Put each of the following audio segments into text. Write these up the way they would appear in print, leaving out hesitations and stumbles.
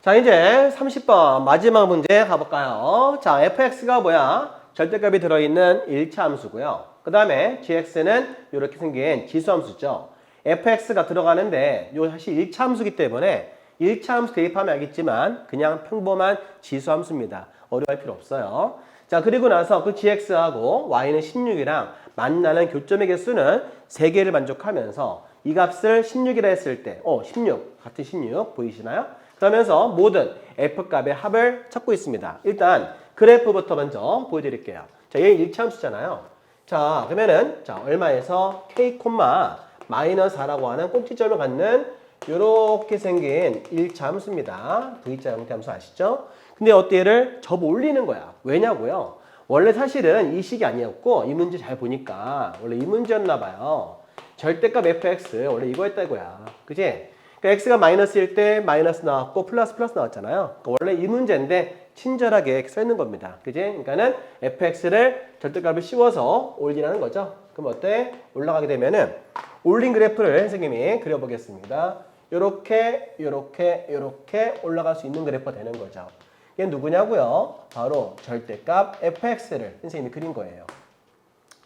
자, 이제 30번 마지막 문제 가볼까요? 자, fx가 뭐야? 절대값이 들어있는 1차 함수고요. 그 다음에 gx는 이렇게 생긴 지수함수죠. fx가 들어가는데 요 사실 1차 함수기 때문에 1차 함수 대입하면 알겠지만 그냥 평범한 지수함수입니다. 어려워할 필요 없어요. 자, 그리고 나서 그 gx하고 y는 16이랑 만나는 교점의 개수는 3개를 만족하면서 이 값을 16이라 했을 때 16, 같은 16 보이시나요? 그러면서 모든 f값의 합을 찾고 있습니다. 일단 그래프부터 먼저 보여드릴게요. 자, 얘 1차 함수잖아요. 자, 그러면은 자, 얼마에서 k, 마이너스 4라고 하는 꼭지점을 갖는 이렇게 생긴 1차 함수입니다. V자 형태 함수 아시죠? 근데 얘를 접어 올리는 거야. 왜냐고요? 원래 사실은 이 식이 아니었고 이 문제 잘 보니까 원래 이 문제였나 봐요. 절대값 fx 원래 이거였다 이거야. 그지? 그러니까 x가 마이너스일 때 마이너스 나왔고 플러스 나왔잖아요. 그러니까 원래 이 문제인데 친절하게 이렇게 써 있는 겁니다. 그지? 그러니까는 fx를 절대값을 씌워서 올리라는 거죠. 그럼 어때? 올라가게 되면은 올린 그래프를 선생님이 그려보겠습니다. 요렇게 올라갈 수 있는 그래프가 되는 거죠. 이게 누구냐고요? 바로 절대값 fx를 선생님이 그린 거예요.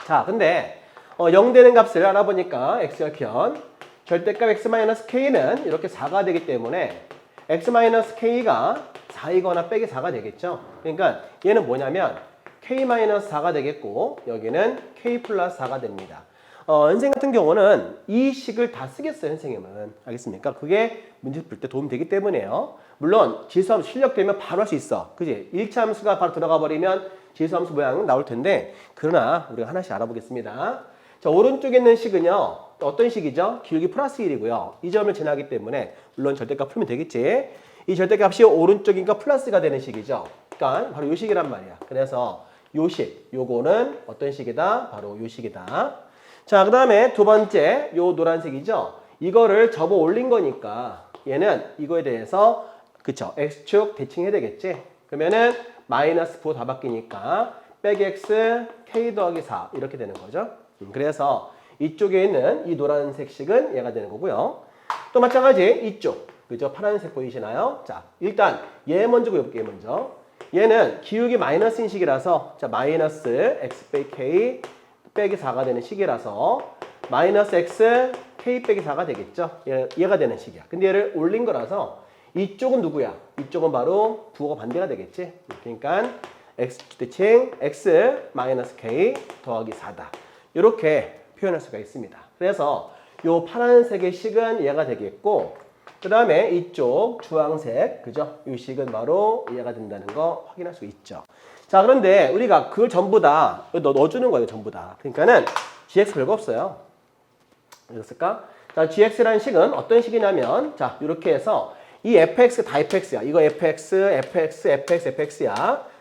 자, 근데 0 되는 값을 알아보니까 x절편 절대값 x-k는 이렇게 4가 되기 때문에 x-k가 4이거나 빼기 4가 되겠죠. 그러니까 얘는 뭐냐면 k-4가 되겠고 여기는 k 플러스 4가 됩니다. 선생님 같은 경우는 이 식을 다 쓰겠어요. 선생님은. 알겠습니까? 그게 문제 풀 때 도움 되기 때문에요. 물론 지수함수 출력되면 바로 할 수 있어. 그지? 1차 함수가 바로 들어가 버리면 지수함수 모양 나올 텐데 그러나 우리가 하나씩 알아보겠습니다. 자, 오른쪽에 있는 식은요. 어떤 식이죠? 기울기 플러스 1이고요. 이 점을 지나기 때문에 물론 절대값 풀면 되겠지. 이 절대값이 오른쪽이니까 플러스가 되는 식이죠. 그러니까 바로 요 식이란 말이야. 그래서 요 식, 요거는 어떤 식이다? 바로 요 식이다. 자, 그 다음에 두 번째 요 노란색이죠. 이거를 접어 올린 거니까 얘는 이거에 대해서 그쵸? x축 대칭해야 되겠지? 그러면은 마이너스 부호 다 바뀌니까 빼기 x k 더하기 4 이렇게 되는 거죠. 그래서 이쪽에 있는 이 노란색 식은 얘가 되는 거고요. 또 마찬가지 이쪽 그죠? 파란색 보이시나요? 자, 일단 얘 먼저 그려볼게요. 먼저 얘는 기울기 마이너스인 식이라서 자 마이너스 x 빼기 k 빼기 4가 되는 식이라서 마이너스 x k 빼기 4가 되겠죠. 얘가 되는 식이야. 근데 얘를 올린 거라서 이쪽은 누구야? 이쪽은 바로 부호가 반대가 되겠지. 그러니까 x 대칭 x 마이너스 k 더하기 4다. 이렇게 표현할 수가 있습니다. 그래서 요 파란색의 식은 얘가 되겠고 그 다음에 이쪽 주황색 그죠? 이 식은 바로 얘가 된다는 거 확인할 수 있죠. 자, 그런데 우리가 그걸 전부 다 넣어주는 거예요. 전부 다. 그러니까는 gx 별거 없어요. 그랬을까? 자, gx라는 식은 어떤 식이냐면 자, 이렇게 해서 이 fx 다 fx야. 이거 fx야.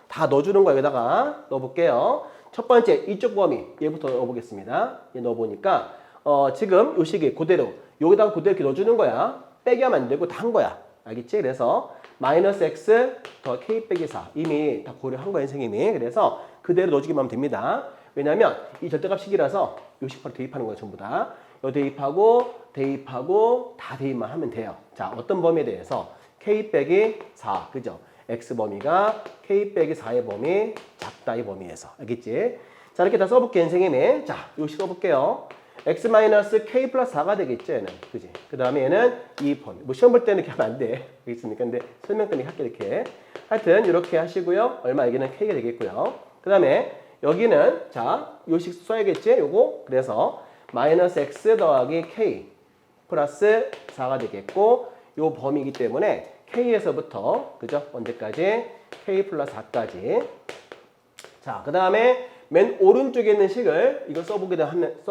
다 넣어주는 거야. 여기다가 넣어볼게요. 첫 번째 이쪽 범위 얘부터 넣어보겠습니다. 얘 넣어보니까 지금 요 식이 그대로 여기다가 그대로 이렇게 넣어주는 거야. 빼기 하면 안 되고 다 한 거야. 알겠지? 그래서 마이너스 x 더 k 빼기 4 이미 다 고려한 거예요. 선생님이. 그래서 그대로 넣어주기만 하면 됩니다. 왜냐하면 이 절대값식이라서 요 식 바로 대입하는 거예요. 전부 다. 요 대입하고 다 대입만 하면 돼요. 자, 어떤 범위에 대해서 k 빼기 4 그죠? x 범위가 k 빼기 4의 범위 작다 이 범위에서 알겠지? 자, 이렇게 다 써볼게요. 선생님이. 자, 요식 써볼게요. x 마이너스 k 플러스 4가 되겠죠, 얘는. 그지? 그 다음에 얘는 이 범위. 뭐 시험 볼 때는 이렇게 하면 안 돼. 알겠습니까? 근데 설명 때문에 할게 이렇게. 하여튼 이렇게 하시고요. 얼마 여기는 k가 되겠고요. 그 다음에 여기는 자, 요식 써야겠지? 요거. 그래서 마이너스 x 더하기 k 플러스 4가 되겠고 요 범위이기 때문에 k에서부터 그죠? 언제까지? k 플러스 4까지. 자, 그 다음에 맨 오른쪽에 있는 식을 이걸 써본다면은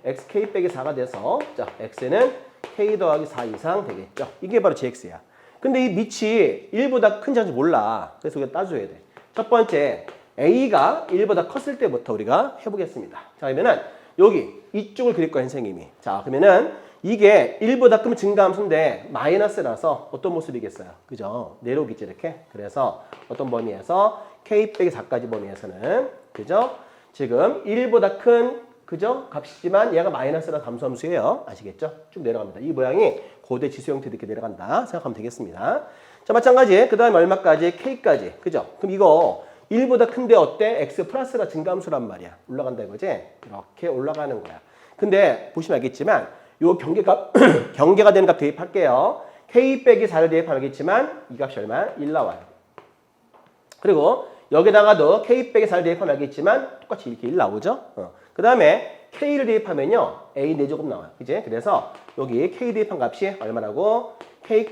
xk 빼기 4가 돼서 자 x는 k 더하기 4 이상 되겠죠. 이게 바로 gx야. 근데 이 밑이 1보다 큰지 아닌지 몰라. 그래서 우리가 따져야 돼. 첫 번째 a가 1보다 컸을 때부터 우리가 해보겠습니다. 자, 그러면은 여기 이쪽을 그릴 거야 선생님이. 자, 그러면은 이게 1보다 크면 증가함수인데 마이너스라서 어떤 모습이겠어요? 그죠? 내려오겠지 이렇게. 그래서 어떤 범위에서 k 빼기 4까지 범위에서는 그죠? 지금 1보다 큰 그죠? 값이지만 얘가 마이너스라 감소함수예요. 아시겠죠? 쭉 내려갑니다. 이 모양이 고대 지수 형태로 이렇게 내려간다 생각하면 되겠습니다. 자, 마찬가지. 그 다음에 얼마까지? K까지. 그죠? 그럼 이거 1보다 큰데 어때? X 플러스가 증가함수란 말이야. 올라간다 이거지? 이렇게 올라가는 거야. 근데 보시면 알겠지만 요 경계가 경계가 되는 값 대입할게요. K 빼기 4를 대입하겠지만 이 값이 얼마야? 1 나와요. 그리고 여기다가도 K 빼기 4를 대입하면 알겠지만 똑같이 이렇게 1 나오죠? 그 다음에 K를 대입하면요. A 4제곱 나와요. 그지? 그래서 여기 K 대입한 값이 얼마라고? K,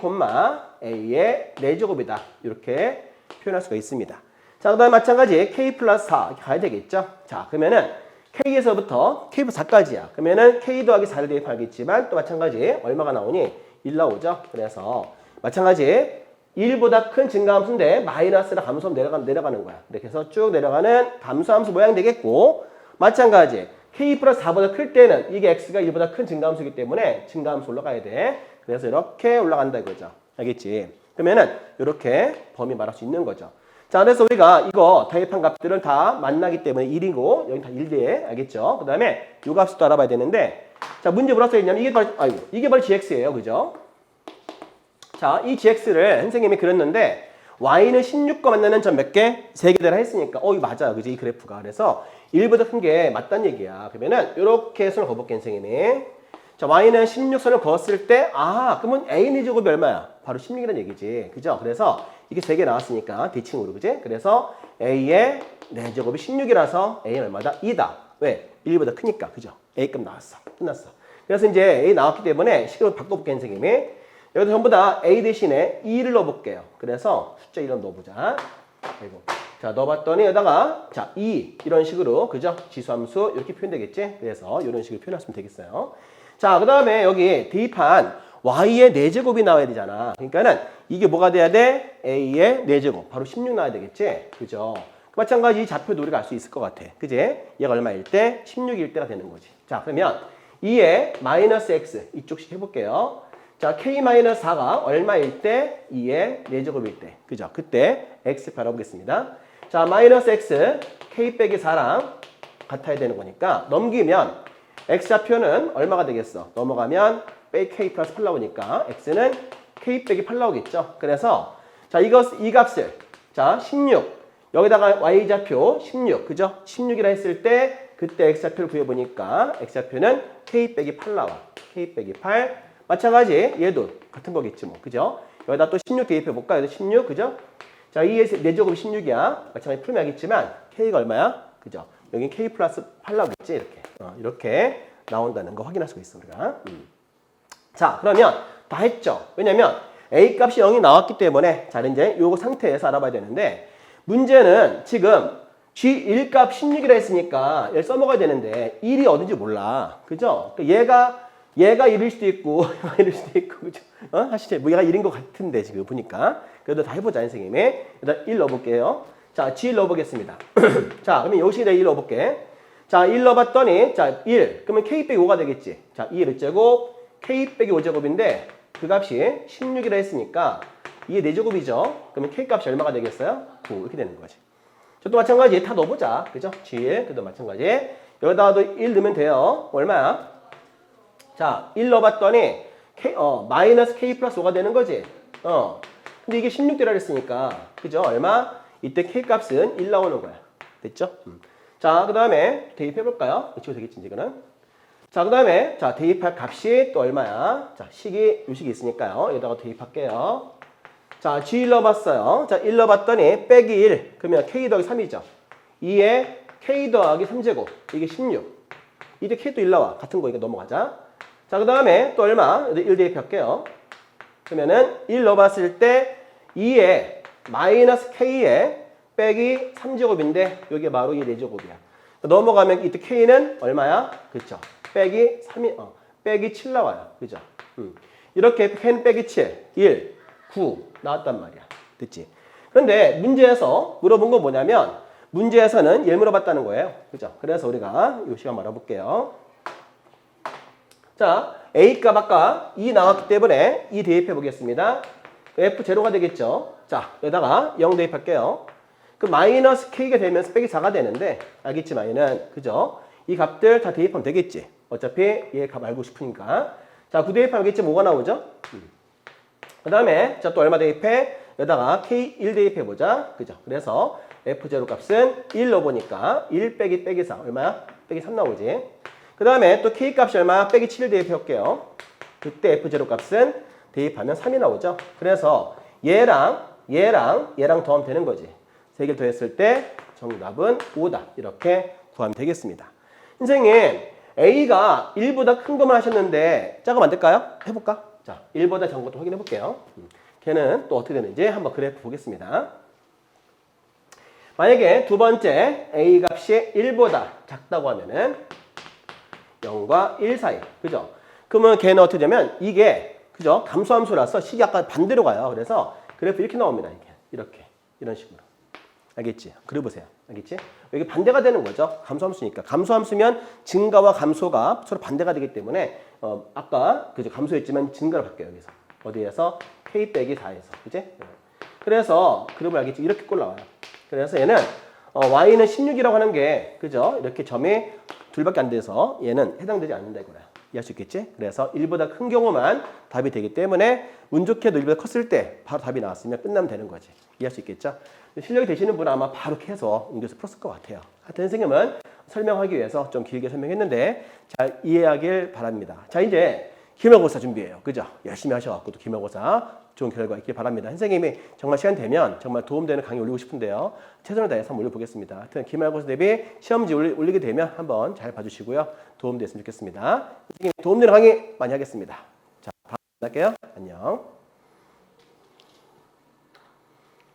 A의 4제곱이다. 이렇게 표현할 수가 있습니다. 자, 그 다음에 마찬가지 K 플러스 4 이렇게 가야 되겠죠? 자, 그러면은 K에서부터 K 플러스 4까지야. 그러면은 K 더하기 4를 대입하겠지만 또 마찬가지 얼마가 나오니? 1 나오죠? 그래서 마찬가지 1보다 큰 증가함수인데 마이너스라 감소하면 내려가는 거야. 이렇게 해서 쭉 내려가는 감소함수 모양 되겠고 마찬가지 K 플러스 4보다 클 때는 이게 X가 1보다 큰 증가함수이기 때문에 증가함수 올라가야 돼. 그래서 이렇게 올라간다 이거죠. 알겠지? 그러면은 이렇게 범위 말할 수 있는 거죠. 자, 그래서 우리가 이거 대입한 값들은 다 만나기 때문에 1이고 여기 다 1대. 알겠죠? 그 다음에 이 값도 알아봐야 되는데 자, 문제 뭐라고 써있냐면 이게 바로 GX예요. 그죠? 자, 이 GX를 선생님이 그렸는데 Y는 16과 만나는 점 몇 개? 3개대라 했으니까 이거 맞아요. 그지? 이 그래프가. 그래서 1보다 큰 게 맞단 얘기야. 그러면은 이렇게 선을 그어볼게 선생님이. 자, Y는 16선을 그었을 때 그러면 A의 제곱이 얼마야? 바로 16이라는 얘기지. 그죠? 그래서 이게 3개 나왔으니까 대칭으로. 그지? 그래서 A의 4제곱이 16이라서 A는 얼마다? 2다. 왜? 1보다 크니까. 그죠? A값 나왔어. 끝났어. 그래서 이제 A 나왔기 때문에 식으로 바꿔볼게 선생님이. 여기서 전부 다 A 대신에 2를 넣어볼게요. 그래서 숫자 1을 넣어보자. 아이고. 자, 넣어봤더니 여기다가 자, 2 이런 식으로 그죠? 지수함수 이렇게 표현되겠지? 그래서 이런 식으로 표현하시면 되겠어요. 자, 그 다음에 여기 대입한 Y의 4제곱이 나와야 되잖아. 그러니까는 이게 뭐가 돼야 돼? A의 4제곱. 바로 16 나와야 되겠지? 그죠? 마찬가지 이 좌표도 우리가 알 수 있을 것 같아. 그지? 얘가 얼마일 때? 16일 때가 되는 거지. 자, 그러면 2의 마이너스 X 이쪽씩 해볼게요. 자, K-4가 얼마일 때? 2의 4제곱일 때. 그죠? 그때 X 바라보겠습니다. 자, 마이너스 X, K 빼기 4랑 같아야 되는 거니까 넘기면 X좌표는 얼마가 되겠어? 넘어가면 빼기 K 플러스 8 나오니까 X는 K 빼기 8 나오겠죠? 그래서 자, 이 값을 자, 16 여기다가 Y좌표 16 그죠? 16이라 했을 때 그때 X좌표를 구해보니까 X좌표는 K 빼기 8 나와. K 빼기 8 마찬가지 얘도 같은 거겠지 뭐. 그죠? 여기다 또 16 대입해볼까? 여기다 16 그죠? 자, 2의 4제곱이 16이야. 마찬가지 풀면 알겠지만 K가 얼마야? 그죠? 여기 K 플러스 8 나오겠지? 이렇게. 이렇게 나온다는 거 확인할 수가 있어 우리가. 자, 그러면 다 했죠? 왜냐면 A 값이 0이 나왔기 때문에 자, 이제 요거 상태에서 알아봐야 되는데 문제는 지금 G1 값 16이라 했으니까 얘를 써먹어야 되는데 1이 어딘지 몰라. 그죠? 그러니까 얘가 1일 수도 있고 얘가 1일 수도 있고 그죠? 사실 뭐 얘가 1인 것 같은데 지금 보니까. 그래도 다 해보자 선생님이. 일단 1 넣어볼게요. 자, G1 넣어보겠습니다. 자, 그러면 여기다 1 넣어볼게. 자, 1 넣어봤더니 자, 1. 그러면 K 빼기 5가 되겠지. 자, 2의 몇 제곱? K 빼기 5제곱인데 그 값이 16이라 했으니까 2의 4제곱이죠. 그러면 K 값이 얼마가 되겠어요? 9 이렇게 되는 거지. 저 또 마찬가지 다 넣어보자. 그죠? G1 그도 마찬가지. 여기다가도 1 넣으면 돼요. 얼마야? 자, 1 넣어봤더니 마이너스 K 플러스 5가 되는 거지. 근데 이게 16대라 했으니까 그죠? 얼마? 이때 K 값은 1 나오는 거야. 됐죠? 자, 그 다음에 대입해볼까요? 이치고 되겠지, 이거는. 자, 그 다음에, 자, 대입할 값이 또 얼마야? 자, 요식이 있으니까요. 여기다가 대입할게요. 자, G1 넣어봤어요. 자, 1 넣어봤더니, 빼기 1. 그러면 K 더하기 3이죠. 2에 K 더하기 3제곱. 이게 16. 이때 K 또 1 나와. 같은 거니까 넘어가자. 자, 그 다음에 또 얼마? 1 대입할게요. 그러면은, 1 넣어봤을 때, 2에 마이너스 K에 빼기 3제곱인데 여기 바로 이 4제곱이야. 넘어가면 이때 K는 얼마야? 그쵸? 빼기 3이 빼기 7 나와요. 그죠? 이렇게 K는 빼기 7, 1, 9 나왔단 말이야. 됐지? 그런데 문제에서 물어본 건 뭐냐면 문제에서는 얘 물어봤다는 거예요. 그죠? 그래서 우리가 이 시간 말아볼게요. 자, A값 아까 2 나왔기 때문에 2 대입해 보겠습니다. F0가 되겠죠? 자, 여기다가 0 대입할게요. 그 마이너스 K가 되면서 빼기 4가 되는데 알겠지만 얘는 그죠? 이 값들 다 대입하면 되겠지. 어차피 얘 값 알고 싶으니까. 자, 9 대입하면 여기 뭐가 나오죠? 그 다음에 자, 또 얼마 대입해? 여기다가 K1 대입해보자. 그죠? 그래서 F0 값은 1 넣어보니까 1 빼기 빼기 4. 얼마야? 빼기 3 나오지. 그 다음에 또 K 값이 얼마? 빼기 7 대입해볼게요. 그때 F0 값은 대입하면 3이 나오죠. 그래서 얘랑 더하면 되는 거지. 세 개를 더했을 때 정답은 5다. 이렇게 구하면 되겠습니다. 선생님, A가 1보다 큰 것만 하셨는데 작으면 안 될까요? 해볼까? 자, 1보다 작은 것도 확인해 볼게요. 걔는 또 어떻게 되는지 한번 그래프 보겠습니다. 만약에 두 번째 A 값이 1보다 작다고 하면은 0과 1 사이. 그죠? 그러면 걔는 어떻게 되면 이게 그죠? 감소함수라서 식이 약간 반대로 가요. 그래서 그래프 이렇게 나옵니다. 이렇게. 이런 식으로. 알겠지? 그려보세요. 알겠지? 여기 반대가 되는 거죠. 감소함수니까. 감소함수면 증가와 감소가 서로 반대가 되기 때문에 아까 그죠? 감소했지만 증가를 바뀌어요. 여기서. 어디에서? K 빼기 4에서. 그지? 그래서 그림을 알겠지? 이렇게 꼴 나와요. 그래서 얘는 Y는 16이라고 하는 게 그죠? 이렇게 점이 둘밖에 안 돼서 얘는 해당되지 않는다 이거야. 이해할 수 있겠지? 그래서 1보다 큰 경우만 답이 되기 때문에 운 좋게도 1보다 컸을 때 바로 답이 나왔으면 끝나면 되는 거지. 이해할 수 있겠죠? 실력이 되시는 분은 아마 바로 해서 응교에서 풀었을 것 같아요. 하여튼 선생님은 설명하기 위해서 좀 길게 설명했는데 잘 이해하길 바랍니다. 자, 이제 기말고사 준비해요. 그죠? 열심히 하셔갖고 또 기말고사 좋은 결과 있길 바랍니다. 선생님이 정말 시간 되면 정말 도움되는 강의 올리고 싶은데요. 최선을 다해서 한번 올려보겠습니다. 하여튼 기말고사 대비 시험지 올리게 되면 한번 잘 봐주시고요. 도움됐으면 좋겠습니다. 선생님 도움되는 강의 많이 하겠습니다. 자, 다음에 만날게요. 안녕.